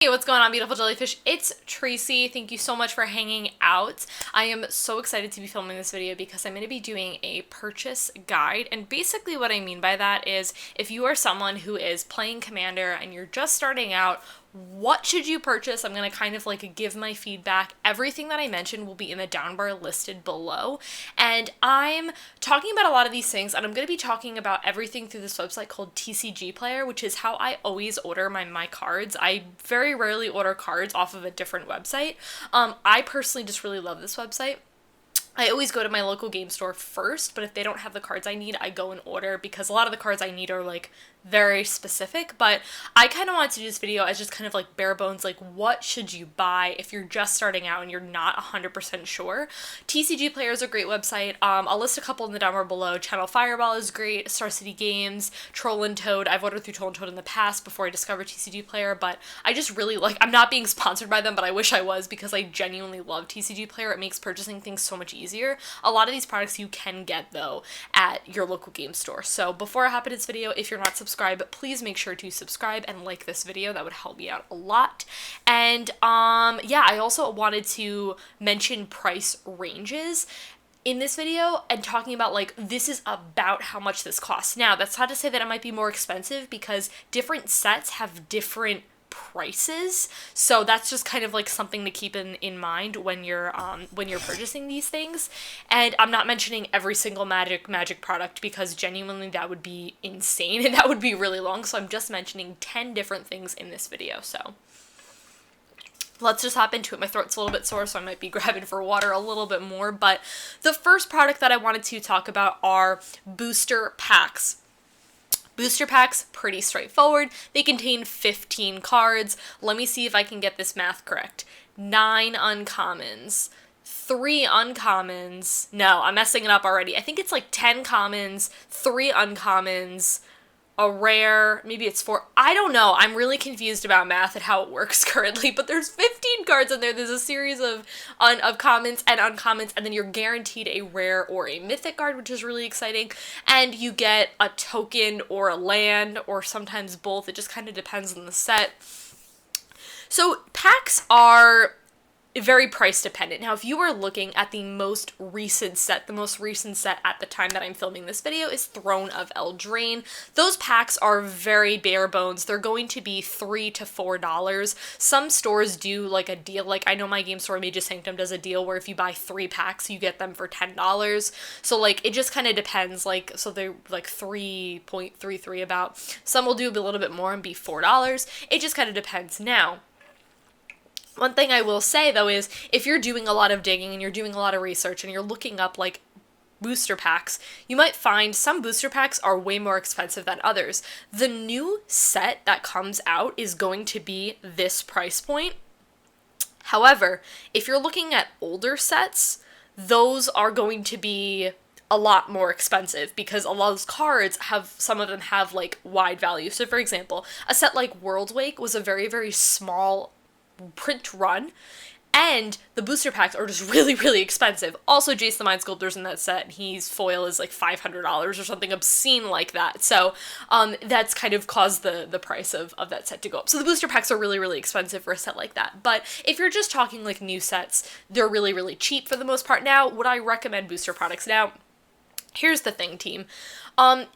Hey, what's going on, beautiful jellyfish? It's Tracy. Thank you so much for hanging out. I am so excited to be filming this video because I'm going to be doing a purchase guide. And basically what I mean by that is if you are someone who is playing Commander and you're just starting out, what should you purchase? I'm going to kind of like give my feedback. Everything that I mentioned will be in the down bar listed below. And I'm talking about a lot of these things, and I'm going to be talking about everything through this website called TCG Player, which is how I always order my cards. I very rarely order cards off of a different website. I personally just really love this website. I always go to my local game store first, but if they don't have the cards I need, I go and order because a lot of the cards I need are like very specific. But I kind of wanted to do this video as just kind of like bare bones, like what should you buy if you're just starting out and you're not 100% sure. TCG Player is a great website. I'll list a couple in the down bar below. Channel Fireball is great. Star City Games, Troll and Toad. I've ordered through Troll and Toad in the past before I discovered TCG Player, but I just really like, I'm not being sponsored by them, but I wish I was because I genuinely love TCG Player. It makes purchasing things so much easier. A lot of these products you can get though at your local game store. So before I hop into this video, if you're not subscribed, please make sure to subscribe and like this video. That would help me out a lot. And yeah, I also wanted to mention price ranges in this video and talking about like this is about how much this costs. Now, that's not to say that it might be more expensive because different sets have different prices, so that's just kind of like something to keep in mind when you're purchasing these things. And I'm not mentioning every single magic product because genuinely that would be insane and that would be really long, so I'm just mentioning 10 different things in this video. So let's just hop into it. My throat's a little bit sore, so I might be grabbing for water a little bit more. But the first product that I wanted to talk about are booster packs. Booster packs, pretty straightforward. They contain 15 cards. Let me see if I can get this math correct. 9 uncommons, 3 uncommons. No, I'm messing it up already. I think it's like 10 commons, 3 uncommons, a rare, maybe it's 4. I don't know. I'm really confused about math and how it works currently, but there's 15 cards in there. There's a series of commons and uncommons, and then you're guaranteed a rare or a mythic card, which is really exciting. And you get a token or a land or sometimes both. It just kind of depends on the set. So packs are very price dependent. Now, if you are looking at the most recent set at the time that I'm filming this video is Throne of Eldraine. Those packs are very bare bones. They're going to be $3 to $4. Some stores do like a deal. Like I know my game store, Mage's Sanctum, does a deal where if you buy 3 packs, you get them for $10. So like it just kind of depends. Like so they're like 3.33 about. Some will do a little bit more and be $4. It just kind of depends. Now, one thing I will say, though, is if you're doing a lot of digging and you're doing a lot of research and you're looking up, like, booster packs, you might find some booster packs are way more expensive than others. The new set that comes out is going to be this price point. However, if you're looking at older sets, those are going to be a lot more expensive because a lot of those cards some of them have, like, wide value. So, for example, a set like World Wake was a very, very small print run, and the booster packs are just really, really expensive. Also, Jace the Mind Sculptor's in that set, and his foil is like $500 or something obscene like that. So that's kind of caused the price of that set to go up. So the booster packs are really, really expensive for a set like that. But if you're just talking like new sets, they're really, really cheap for the most part. Now, would I recommend booster products? Now, here's the thing, team.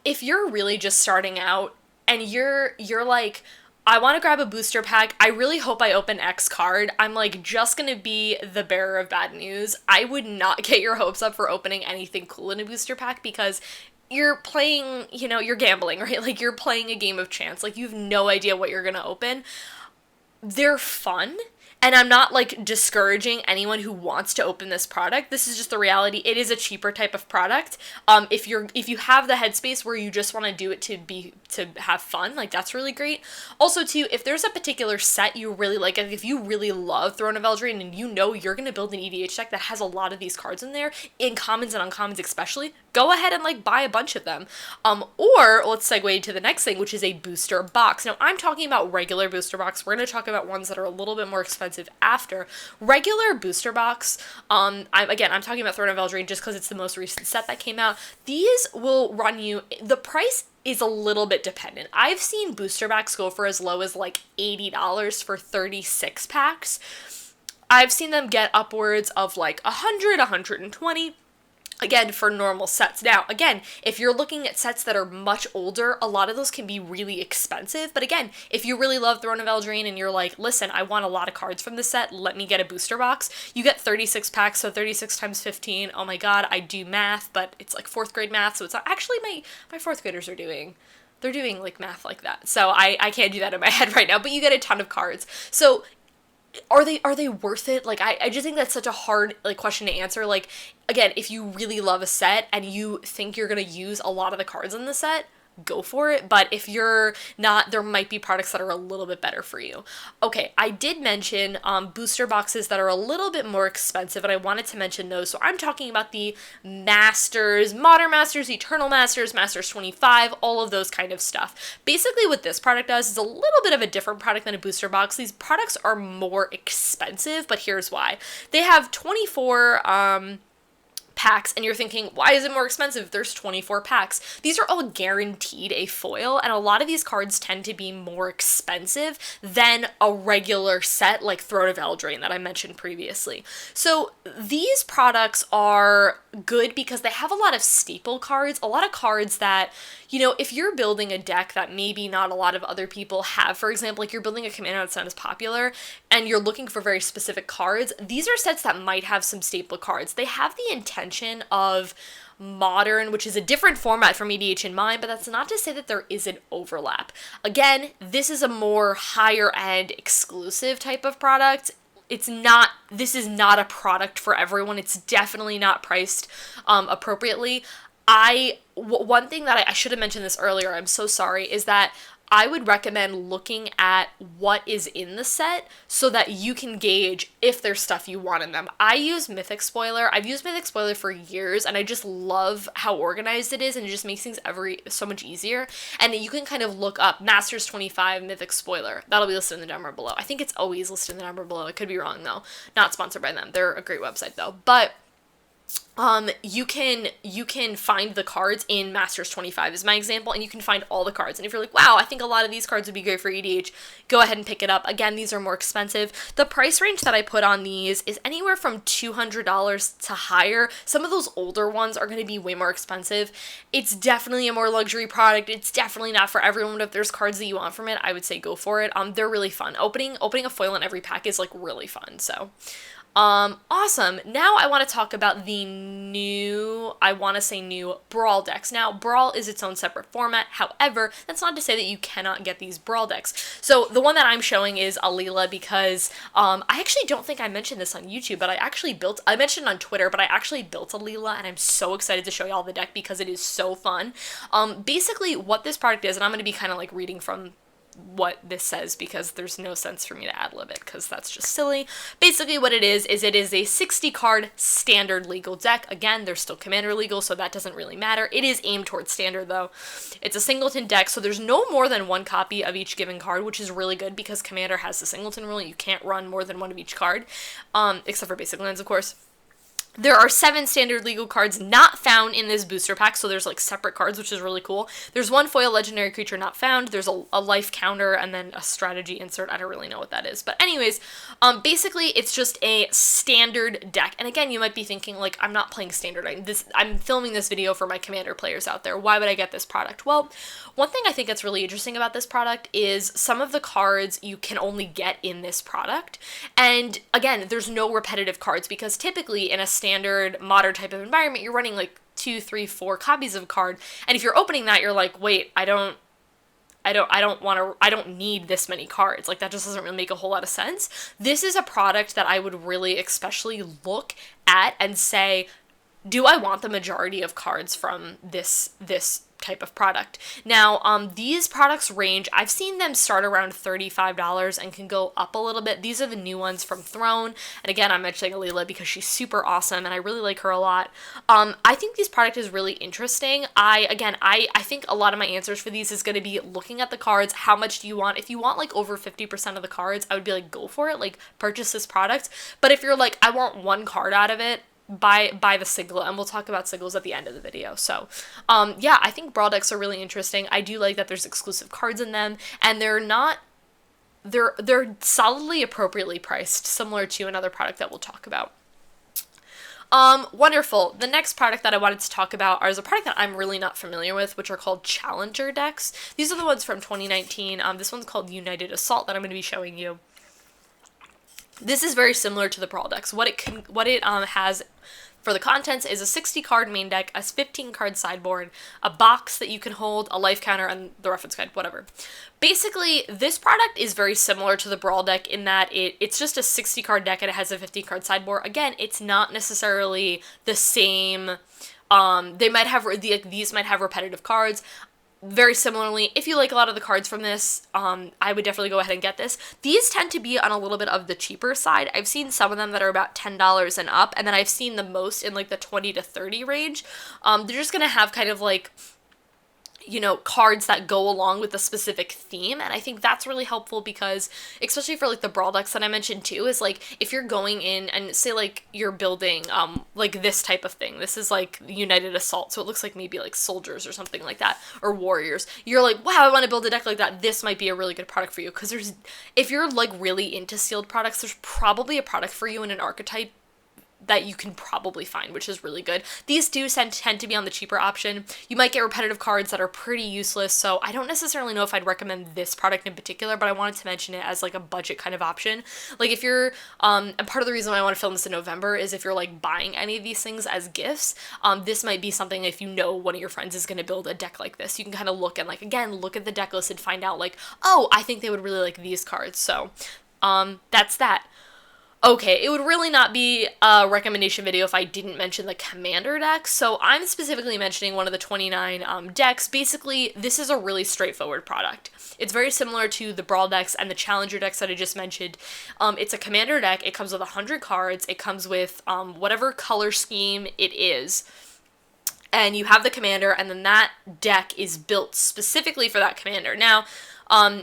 If you're really just starting out and you're like, I want to grab a booster pack. I really hope I open X card. I'm like just going to be the bearer of bad news. I would not get your hopes up for opening anything cool in a booster pack because you're playing, you're gambling, right? Like you're playing a game of chance. Like you have no idea what you're going to open. They're fun. And I'm not like discouraging anyone who wants to open this product. This is just the reality. It is a cheaper type of product. If you have the headspace where you just want to do it to have fun, like that's really great. Also too, if there's a particular set you really like, and if you really love Throne of Eldraine and you're gonna build an EDH deck that has a lot of these cards in there, in commons and uncommons especially, go ahead and like buy a bunch of them. Or let's segue to the next thing, which is a booster box. Now I'm talking about regular booster box. We're gonna talk about ones that are a little bit more expensive after. Regular booster box, I'm talking about Throne of Eldraine just because it's the most recent set that came out. These will run you, the price is a little bit dependent. I've seen booster packs go for as low as like $80 for 36 packs. I've seen them get upwards of like 100, 120. Again, for normal sets. Now, again, if you're looking at sets that are much older, a lot of those can be really expensive. But again, if you really love Throne of Eldraine and you're like, listen, I want a lot of cards from this set, let me get a booster box, you get 36 packs, so 36 times 15. Oh my god, I do math, but it's like 4th grade math, so it's not actually my 4th graders are doing. They're doing like math like that. So I can't do that in my head right now, but you get a ton of cards. So are they worth it? Like, I just think that's such a hard, like, question to answer. Like, again, if you really love a set and you think you're gonna use a lot of the cards in the set, go for it. But if you're not, there might be products that are a little bit better for you. Okay, I did mention booster boxes that are a little bit more expensive, and I wanted to mention those. So I'm talking about the Masters, Modern Masters, Eternal Masters, Masters 25, all of those kind of stuff. Basically what this product does is a little bit of a different product than a booster box. These products are more expensive, but here's why. They have 24 packs, and you're thinking, why is it more expensive? There's 24 packs. These are all guaranteed a foil, and a lot of these cards tend to be more expensive than a regular set like Throne of Eldraine that I mentioned previously. So these products are good because they have a lot of staple cards, a lot of cards that, you know, if you're building a deck that maybe not a lot of other people have, for example, like you're building a commander that's not as popular and you're looking for very specific cards, these are sets that might have some staple cards. They have the intention of Modern, which is a different format from EDH in mind, but that's not to say that there isn't overlap. Again, this is a more higher end exclusive type of product. This is not a product for everyone. It's definitely not priced appropriately. One thing that I should have mentioned this earlier, I'm so sorry, is that I would recommend looking at what is in the set so that you can gauge if there's stuff you want in them. I use Mythic Spoiler. I've used Mythic Spoiler for years, and I just love how organized it is, and it just makes things so much easier. And you can kind of look up Masters 25 Mythic Spoiler. That'll be listed in the down bar below. I think it's always listed in the down bar below. I could be wrong, though. Not sponsored by them. They're a great website, though. But you can find the cards in Masters 25 is my example, and you can find all the cards. And if you're like, wow, I think a lot of these cards would be great for EDH, go ahead and pick it up. Again, these are more expensive. The price range that I put on these is anywhere from $200 to higher. Some of those older ones are going to be way more expensive. It's definitely a more luxury product. It's definitely not for everyone, but if there's cards that you want from it, I would say go for it. They're really fun. Opening a foil in every pack is like really fun. So awesome. Now I want to talk about the new Brawl decks. Now, Brawl is its own separate format. However, that's not to say that you cannot get these Brawl decks. So the one that I'm showing is Alila because, I actually don't think I mentioned this on YouTube, but I mentioned it on Twitter, but I actually built Alila, and I'm so excited to show y'all the deck because it is so fun. Basically what this product is, and I'm going to be kind of like reading from what this says because there's no sense for me to ad-lib it because that's just silly. Basically what it is a 60 card standard legal deck. Again, there's still commander legal, so that doesn't really matter. It is aimed towards standard though. It's a singleton deck, so there's no more than one copy of each given card, which is really good because commander has the singleton rule. You can't run more than one of each card, except for basic lands, of course. There are 7 standard legal cards not found in this booster pack, so there's like separate cards, which is really cool. There's 1 foil legendary creature not found, there's a life counter, and then a strategy insert. I don't really know what that is. But anyways, basically it's just a standard deck. And again, you might be thinking, like, I'm not playing standard. I'm filming this video for my commander players out there. Why would I get this product? Well, one thing I think that's really interesting about this product is some of the cards you can only get in this product. And again, there's no repetitive cards because typically in a standard modern type of environment, you're running like 2, 3, 4 copies of a card, and if you're opening that, you're like, wait, I don't need this many cards. Like, that just doesn't really make a whole lot of sense. This is a product that I would really especially look at and say, do I want the majority of cards from this type of product. Now, these products range, I've seen them start around $35 and can go up a little bit. These are the new ones from Throne, and again, I'm mentioning Aleela because she's super awesome and I really like her a lot. I think this product is really interesting. I think a lot of my answers for these is going to be looking at the cards, how much do you want? If you want like over 50% of the cards, I would be like, go for it, like purchase this product. But if you're like, I want one card out of it, buy the Sigla, and we'll talk about Sigils at the end of the video. So, yeah, I think Brawl decks are really interesting. I do like that there's exclusive cards in them, and they're solidly appropriately priced, similar to another product that we'll talk about. Wonderful. The next product that I wanted to talk about is a product that I'm really not familiar with, which are called Challenger decks. These are the ones from 2019. This one's called United Assault that I'm going to be showing you. This is very similar to the Brawl decks. What it has for the contents is a 60 card main deck, a 15 card sideboard, a box that you can hold, a life counter, and the reference guide, whatever. Basically, this product is very similar to the Brawl deck in that it's just a 60 card deck and it has a 15 card sideboard. Again, it's not necessarily the same. They might have these might have repetitive cards. Very similarly, if you like a lot of the cards from this, I would definitely go ahead and get this. These tend to be on a little bit of the cheaper side. I've seen some of them that are about $10 and up, and then I've seen the most in like the 20 to 30 range. They're just going to have kind of like, you know, cards that go along with a specific theme, and I think that's really helpful because, especially for like the Brawl decks that I mentioned too, is like if you're going in and say like you're building like this type of thing, this is like United Assault, so it looks like maybe like soldiers or something like that, or warriors, you're like, wow, I want to build a deck like that, this might be a really good product for you, because if you're like really into sealed products, there's probably a product for you in an archetype that you can probably find, which is really good. These do tend to be on the cheaper option. You might get repetitive cards that are pretty useless, so I don't necessarily know if I'd recommend this product in particular, but I wanted to mention it as like a budget kind of option. Like if you're, and part of the reason why I want to film this in November is if you're like buying any of these things as gifts, this might be something if you know one of your friends is going to build a deck like this, you can kind of look and like, again, look at the deck list and find out like, oh, I think they would really like these cards. So, that's that. Okay, it would really not be a recommendation video if I didn't mention the Commander decks, so I'm specifically mentioning one of the 29 decks. Basically, this is a really straightforward product. It's very similar to the Brawl decks and the Challenger decks that I just mentioned. It's a Commander deck. It comes with 100 cards. It comes with whatever color scheme it is. And you have the Commander, and then that deck is built specifically for that Commander. Now,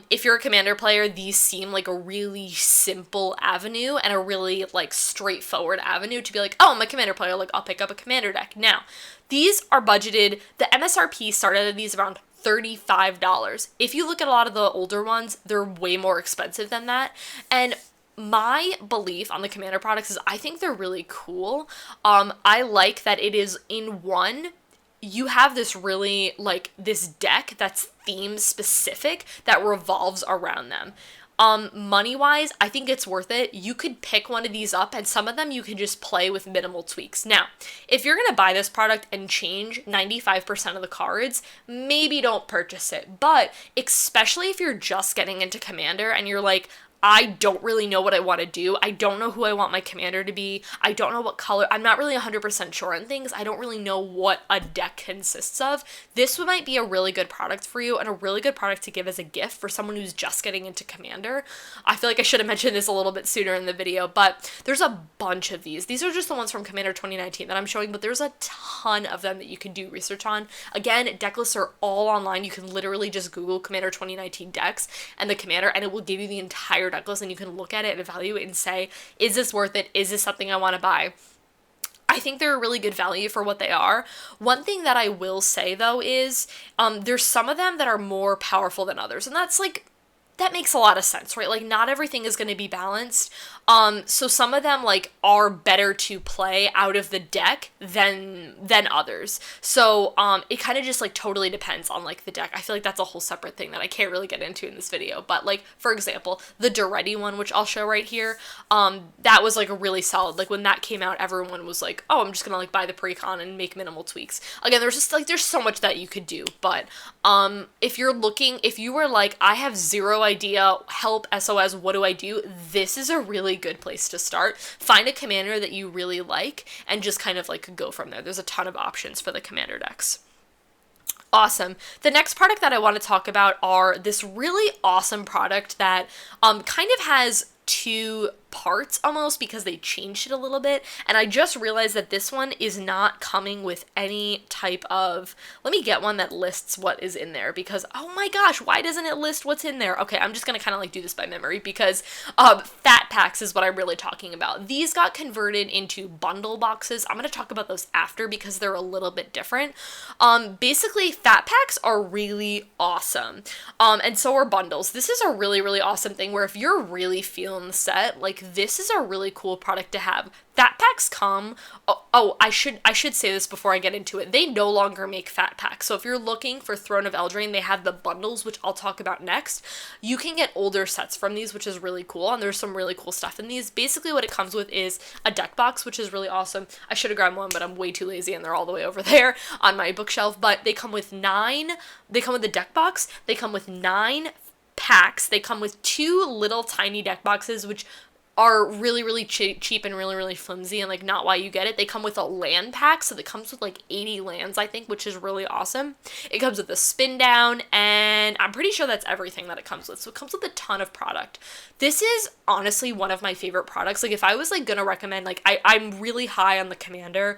if you're a Commander player, these seem like a really simple avenue and a really like straightforward avenue to be like, oh, I'm a Commander player, like I'll pick up a Commander deck. Now, these are budgeted, the MSRP started at these around $35. If you look at a lot of the older ones, they're way more expensive than that. And my belief on the Commander products is I think they're really cool. I like that it is in one. You have this really, like, this deck that's theme specific that revolves around them. Money-wise, I think it's worth it. You could pick one of these up, and some of them you can just play with minimal tweaks. Now, if you're gonna buy this product and change 95% of the cards, maybe don't purchase it. But especially if you're just getting into Commander and you're like, I don't really know what I want to do. I don't know who I want my commander to be. I don't know what color. I'm not really 100% sure on things. I don't really know what a deck consists of. This might be a really good product for you and a really good product to give as a gift for someone who's just getting into Commander. I feel like I should have mentioned this a little bit sooner in the video, but there's a bunch of these. These are just the ones from Commander 2019 that I'm showing, but there's a ton of them that you can do research on. Again, deck lists are all online. You can literally just Google Commander 2019 decks and the Commander, and it will give you the entire deck list, and you can look at it and evaluate and say, is this worth it? Is this something I want to buy? I think they're a really good value for what they are. One thing that I will say though is there's some of them that are more powerful than others, and that's like, that makes a lot of sense, right? Like, not everything is going to be balanced. So some of them, like, are better to play out of the deck than others. So, it kind of just, like, totally depends on, like, the deck. I feel like that's a whole separate thing that I can't really get into in this video. But, like, for example, the Duretti one, which I'll show right here, that was, like, a really solid, like, when that came out, everyone was like, oh, I'm just gonna, like, buy the pre-con and make minimal tweaks. Again, there's just, like, there's so much that you could do. But, if you were like, I have zero idea, help, SOS, what do I do? This is a really good place to start. Find a commander that you really like and just kind of like go from there. There's a ton of options for the commander decks. Awesome. The next product that I want to talk about are this really awesome product that kind of has two parts almost because they changed it a little bit, and I just realized that this one is not coming with any type of, let me get one that lists what is in there, because oh my gosh, why doesn't it list what's in there? Okay, I'm just gonna kind of like do this by memory because fat packs is what I'm really talking about. These got converted into bundle boxes. I'm gonna talk about those after because they're a little bit different. Basically fat packs are really awesome, and so are bundles. This is a really, really awesome thing where if you're really feeling the set, like this is a really cool product to have. Fat packs come, I should say this before I get into it. They no longer make fat packs. So if you're looking for Throne of Eldraine, they have the bundles, which I'll talk about next. You can get older sets from these, which is really cool, and there's some really cool stuff in these. Basically what it comes with is a deck box, which is really awesome. I should have grabbed one, but I'm way too lazy and they're all the way over there on my bookshelf. But they come with the deck box, they come with 9 packs, they come with 2 little tiny deck boxes, which are really, really cheap and really, really flimsy and like not why you get it. They come with a land pack, so it comes with like 80 lands, I think, which is really awesome. It comes with a spin down, and I'm pretty sure that's everything that it comes with. So it comes with a ton of product. This is honestly one of my favorite products. Like if I was like gonna recommend, like I'm really high on the Commander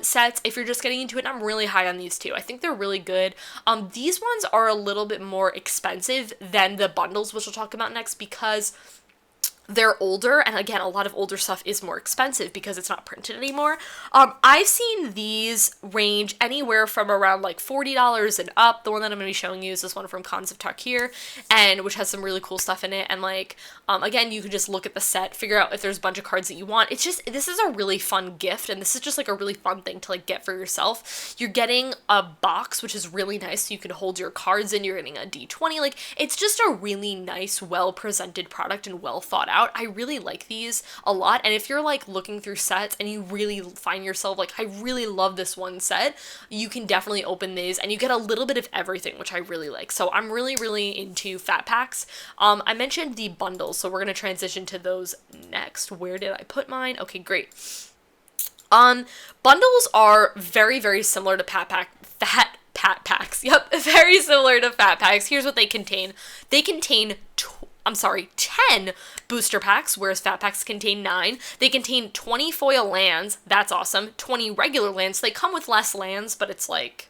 sets. If you're just getting into it, I'm really high on these too. I think they're really good. These ones are a little bit more expensive than the bundles, which we'll talk about next, because they're older, and again, a lot of older stuff is more expensive because it's not printed anymore. I've seen these range anywhere from around like $40 and up. The one that I'm going to be showing you is this one from Cons of Tarkir, and which has some really cool stuff in it. And like, again, you can just look at the set, figure out if there's a bunch of cards that you want. It's just, this is a really fun gift, and this is just like a really fun thing to like get for yourself. You're getting a box, which is really nice, so you can hold your cards in. You're getting a D20. Like, it's just a really nice, well-presented product and well thought out. I really like these a lot, and if you're like looking through sets and you really find yourself like, I really love this one set, you can definitely open these and you get a little bit of everything, which I really like. So I'm really, really into fat packs. I mentioned the bundles, so we're going to transition to those next. Where did I put mine? Okay, great. Bundles are very, very similar to fat packs. Yep, very similar to fat packs. Here's what they contain. They contain 10 booster packs, whereas fat packs contain 9. They contain 20 foil lands. That's awesome. 20 regular lands. They come with less lands, but it's like,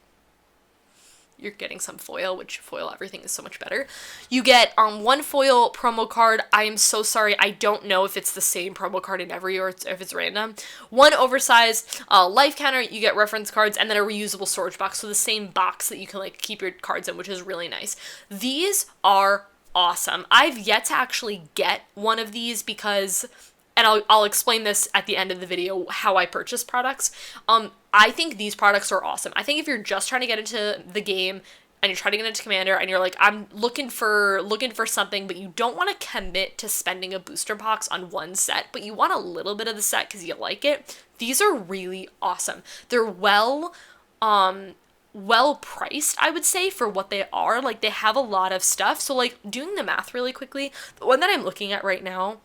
you're getting some foil, which foil everything is so much better. You get 1 foil promo card. I am so sorry, I don't know if it's the same promo card in every or if it's random. 1 oversized life counter. You get reference cards, and then a reusable storage box, so the same box that you can like keep your cards in, which is really nice. These are awesome. I've yet to actually get one of these because, and I'll explain this at the end of the video, how I purchase products. I think these products are awesome. I think if you're just trying to get into the game and you're trying to get into Commander and you're like, I'm looking for something, but you don't want to commit to spending a booster box on one set, but you want a little bit of the set because you like it, these are really awesome. They're well priced, I would say, for what they are. Like, they have a lot of stuff. So like, doing the math really quickly, the one that I'm looking at right now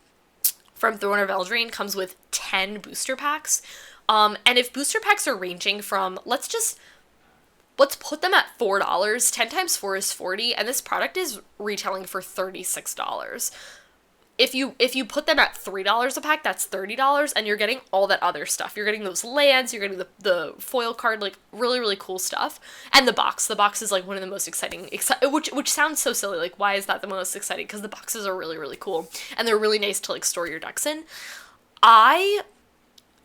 from Throne of Eldraine comes with 10 booster packs. And if booster packs are ranging from, let's put them at $4. 10 times 4 is 40, and this product is retailing for $36. If you put them at $3 a pack, that's $30, and you're getting all that other stuff. You're getting those lands, you're getting the foil card, like really, really cool stuff. And the box is like one of the most exciting, which sounds so silly. Like, why is that the most exciting? Because the boxes are really, really cool, and they're really nice to like store your decks in. I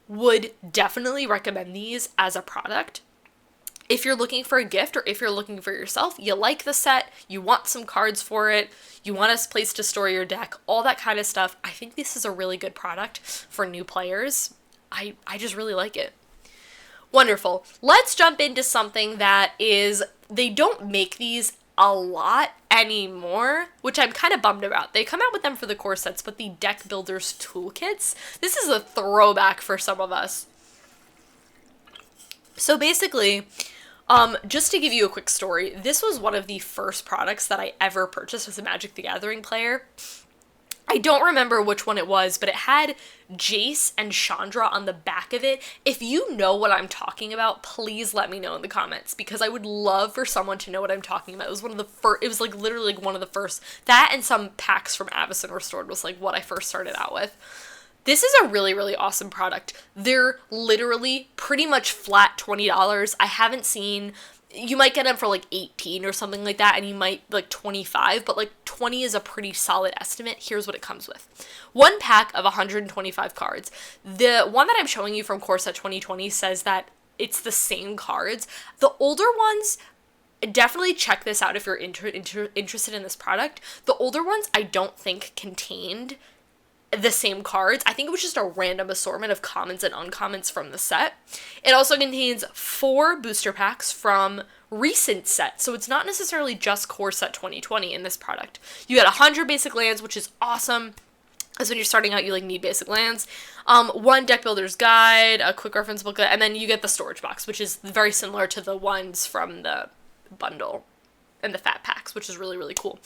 would definitely recommend these as a product. If you're looking for a gift, or if you're looking for yourself, you like the set, you want some cards for it, you want a place to store your deck, all that kind of stuff, I think this is a really good product for new players. I just really like it. Wonderful. Let's jump into something that is, they don't make these a lot anymore, which I'm kind of bummed about. They come out with them for the core sets, but the deck builders toolkits, this is a throwback for some of us. So basically, just to give you a quick story, this was one of the first products that I ever purchased as a Magic the Gathering player. I don't remember which one it was, but it had Jace and Chandra on the back of it. If you know what I'm talking about, please let me know in the comments, because I would love for someone to know what I'm talking about. It was one of the first, it was like literally like one of the first, that and some packs from Avacyn Restored was like what I first started out with. This is a really, really awesome product. They're literally pretty much flat $20. I haven't seen, you might get them for like 18 or something like that, and you might like 25, but like 20 is a pretty solid estimate. Here's what it comes with. One pack of 125 cards. The one that I'm showing you from Core Set 2020 says that it's the same cards. The older ones, definitely check this out if you're interested in this product. The older ones I don't think contained the same cards. I think it was just a random assortment of commons and uncommons from the set. It also contains 4 booster packs from recent sets, so it's not necessarily just Core Set 2020 in this product. You get 100 basic lands, which is awesome, because when you're starting out, you like need basic lands. 1 deck builder's guide, a quick reference booklet, and then you get the storage box, which is very similar to the ones from the bundle and the fat packs, which is really, really cool.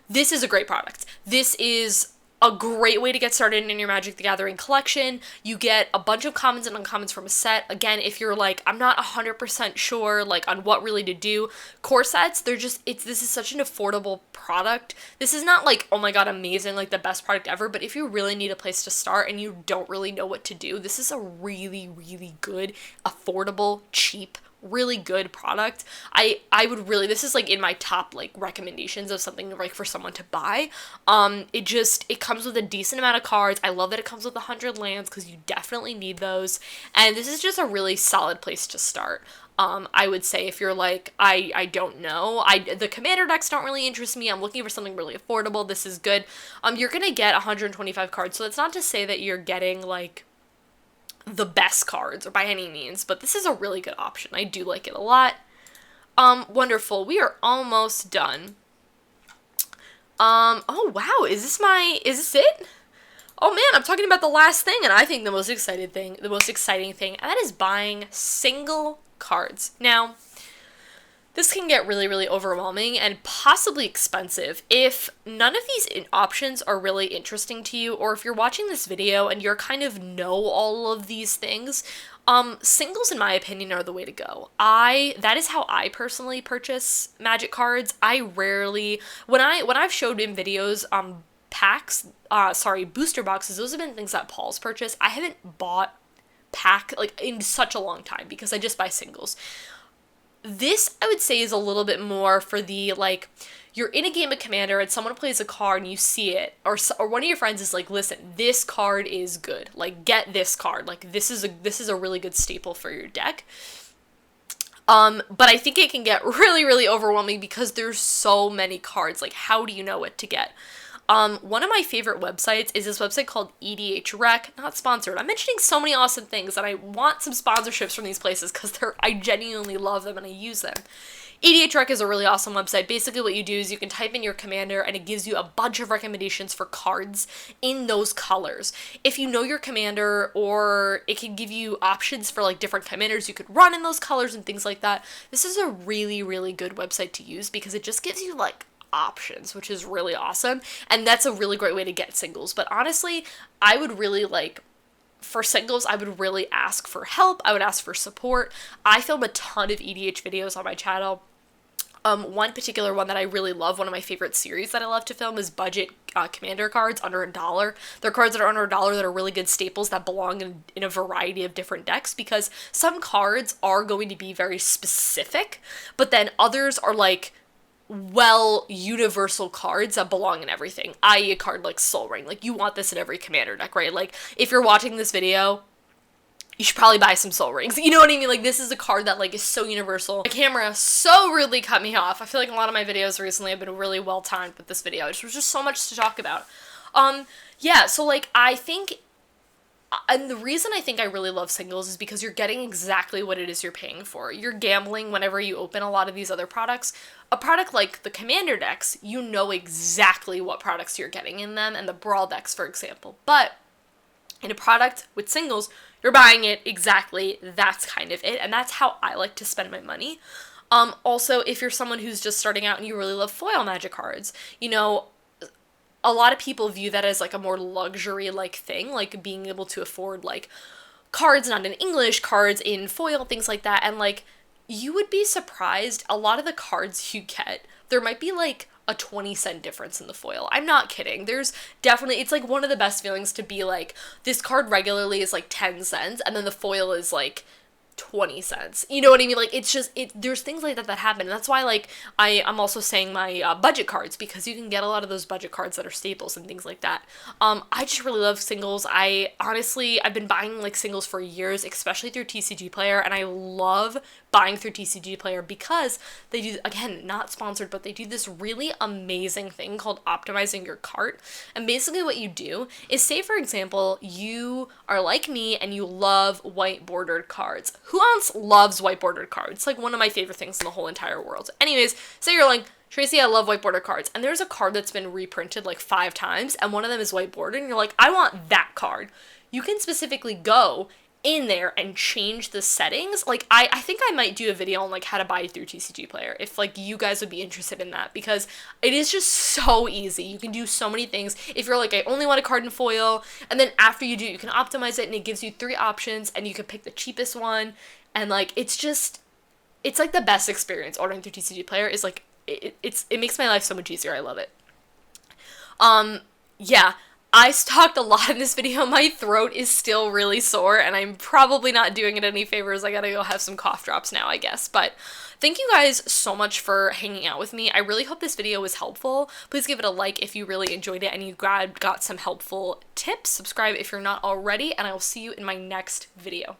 This is a great product. This is a great way to get started in your Magic the Gathering collection. You get a bunch of commons and uncommons from a set. Again, if you're like, I'm not 100% sure like on what really to do, core sets, they're just, this is such an affordable product. This is not like, oh my god, amazing, like the best product ever, but if you really need a place to start and you don't really know what to do, this is a really, really good, affordable, cheap, really good product. I would really, this is like in my top like recommendations of something like for someone to buy. It comes with a decent amount of cards. I love that it comes with 100 lands, because you definitely need those, and this is just a really solid place to start. I would say if you're like, I don't know, the commander decks don't really interest me, I'm looking for something really affordable, this is good. You're gonna get 125 cards, so that's not to say that you're getting like the best cards or by any means, but this is a really good option. I do like it a lot. Wonderful. We are almost done. Oh wow, is this it? Oh man, I'm talking about the last thing, and I think the most exciting thing, and that is buying single cards. Now, this can get really, really overwhelming and possibly expensive if none of these options are really interesting to you, or if you're watching this video and you're kind of know all of these things. Singles, in my opinion, are the way to go. That is how I personally purchase Magic cards. I rarely, when I've showed in videos, booster boxes, those have been things that Paul's purchased. I haven't bought pack, like, in such a long time, because I just buy singles. This, I would say, is a little bit more for the, like, you're in a game of Commander and someone plays a card and you see it, or one of your friends is like, listen, this card is good, like, get this card, like, this is a really good staple for your deck. But I think it can get really, really overwhelming because there's so many cards, like, how do you know what to get? One of my favorite websites is this website called EDH Rec, not sponsored. I'm mentioning so many awesome things, and I want some sponsorships from these places because I genuinely love them and I use them. EDH Rec is a really awesome website. Basically what you do is you can type in your commander and it gives you a bunch of recommendations for cards in those colors. If you know your commander, or it can give you options for like different commanders you could run in those colors and things like that. This is a really, really good website to use because it just gives you like options, which is really awesome, and that's a really great way to get singles. But honestly, I would really like, for singles, I would really ask for help. I would ask for support. I film a ton of EDH videos on my channel. One particular one that I really love, one of my favorite series that I love to film, is budget commander cards under $1. They're cards that are under $1 that are really good staples that belong in a variety of different decks, because some cards are going to be very specific, but then others are like, well, universal cards that belong in everything, i.e. a card like Soul Ring. Like, you want this in every commander deck, right? Like, if you're watching this video, you should probably buy some Soul Rings. You know what I mean? Like, this is a card that, like, is so universal. My camera so rudely cut me off. I feel like a lot of my videos recently have been really well timed with this video. There's just so much to talk about. Yeah, so, like, I think, and the reason I think I really love singles is because you're getting exactly what it is you're paying for. You're gambling whenever you open a lot of these other products. A product like the Commander decks, you know exactly what products you're getting in them, and the Brawl decks, for example. But in a product with singles, you're buying it exactly, that's kind of it, and that's how I like to spend my money. Also, if you're someone who's just starting out and you really love foil Magic cards, you know, a lot of people view that as like a more luxury like thing, like being able to afford like cards not in English, cards in foil, things like that. And like, you would be surprised, a lot of the cards you get, there might be like a 20-cent difference in the foil. I'm not kidding. There's definitely, it's like one of the best feelings to be like, this card regularly is like 10 cents, and then the foil is like 20 cents. You know what I mean? Like, it's just, there's things like that that happen. And that's why, like, I'm also saying my budget cards, because you can get a lot of those budget cards that are staples and things like that. I just really love singles. I've been buying, like, singles for years, especially through TCG Player, and I love buying through TCG Player because they do, again, not sponsored, but they do this really amazing thing called optimizing your cart. And basically what you do is, say for example, you are like me and you love white bordered cards. Who else loves white bordered cards? It's like one of my favorite things in the whole entire world. Anyways, say you're like, Tracy, I love white border cards, and there's a card that's been reprinted like 5 times, and one of them is white bordered, and you're like, I want that card. You can specifically go in there and change the settings. Like, I think I might do a video on like how to buy through TCG Player if like you guys would be interested in that, because it is just so easy. You can do so many things. If you're like, I only want a card in foil, and then after you do, you can optimize it, and it gives you 3 options, and you can pick the cheapest one, and like, it's like the best experience. Ordering through TCG Player is like, it makes my life so much easier. I love it. Yeah, I talked a lot in this video. My throat is still really sore, and I'm probably not doing it any favors. I gotta go have some cough drops now, I guess. But thank you guys so much for hanging out with me. I really hope this video was helpful. Please give it a like if you really enjoyed it and you got some helpful tips. Subscribe if you're not already, and I will see you in my next video.